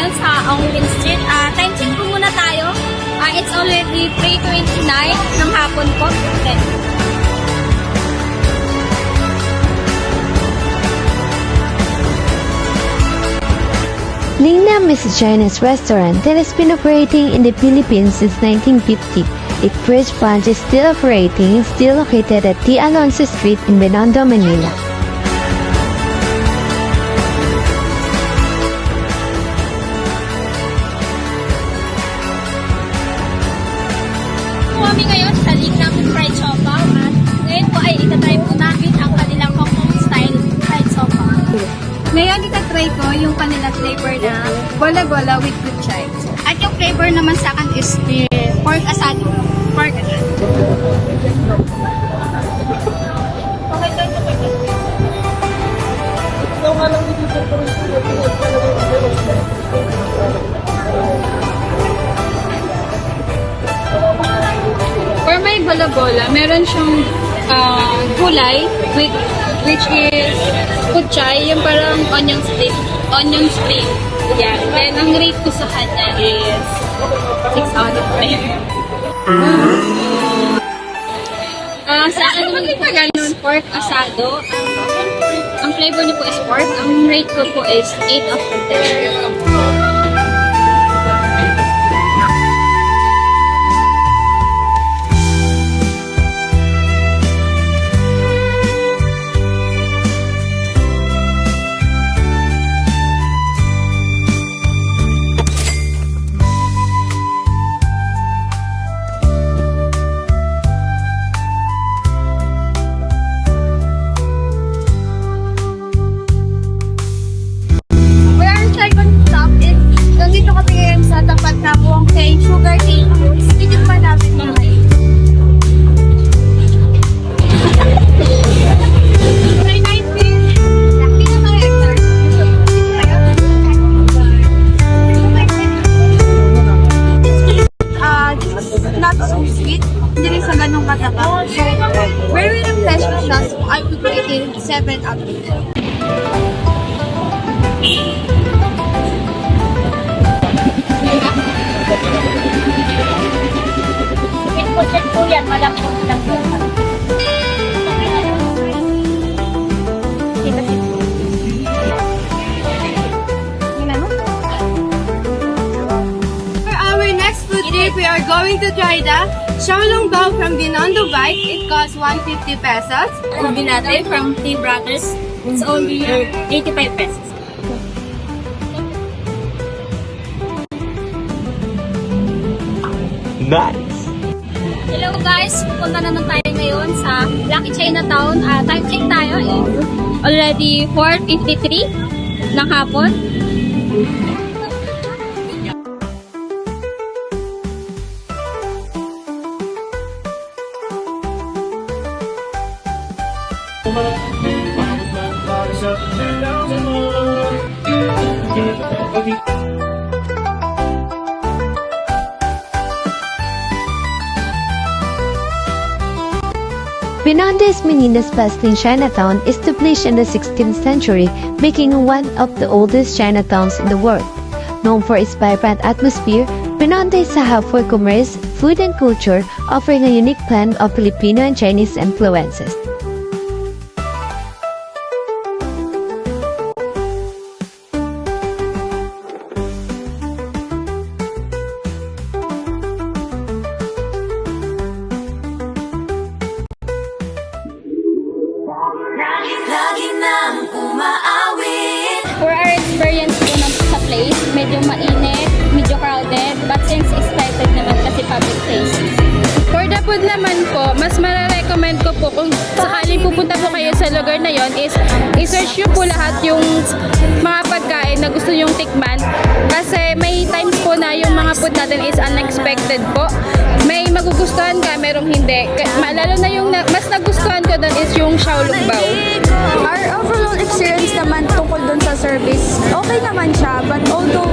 ngayon sa Ongpin Street. Time check po muna tayo. It's already 3:29 ng hapon po. Okay. Lingnam is a Chinese restaurant that has been operating in the Philippines since 1950. Its first branch is still operating, still located at T. Alonso Street in Binondo, Manila. Kami ngayon sa Lingnam Fried Siopaw at ngayon po ay itatry po namin ang kanilang Hong Kong style fried siopaw. Ngayon itatry ko yung kanila flavor na bola-bola with good chives. At yung flavor naman sa akin is the pork asado. Pork asado. For my bola-bola, meron siyang gulay which is kuchay, yung parang onion spring. Yeah. Then, ang rate ko sa kanya is 6 out of 10. Sa akin naman po ganun, pork asado. Ang flavor niyo po is pork. Ang rate ko po is 8 out of 10. Nandito kami ngayon sa tapat na buwang kay Sugar Cane. Titignan pa namin mga Try 19. Laki na mga hectares. This is not so sweet. Hindi rin sa ganong kataba. So, very refreshing siya. So, I would rate it 7 out of 10. Check po yan, malapot lang po. For our next food trip, we are going to try the Xiaolong Bao from Binondo Bite. It costs 150 pesos. Binate from Tea Brothers. It's only 85 pesos. Nice! Hello guys! Pupunta naman tayo ngayon sa Lucky Chinatown. Time check tayo is already 4:53 ng hapon. Binondo's Menina's bustling Chinatown established in the 16th century, making it one of the oldest Chinatowns in the world. Known for its vibrant atmosphere, Binondo is a hub for commerce, food and culture, offering a unique blend of Filipino and Chinese influences. For our experience po sa place, medyo mainit, medyo crowded, but since expected naman kasi public places. For the food naman po, mas mararecommend ko po kung sakaling pupunta po kayo sa lugar na yon is i-search nyo po lahat yung mga pagkain na gusto nyong tikman kasi may times po na yung mga food natin is unexpected po. May magugustuhan ka, merong hindi. Lalo na yung mas nagustuhan ko doon is yung Xiaolong Bao. Our overall experience naman tungkol dun sa service, okay naman siya. But although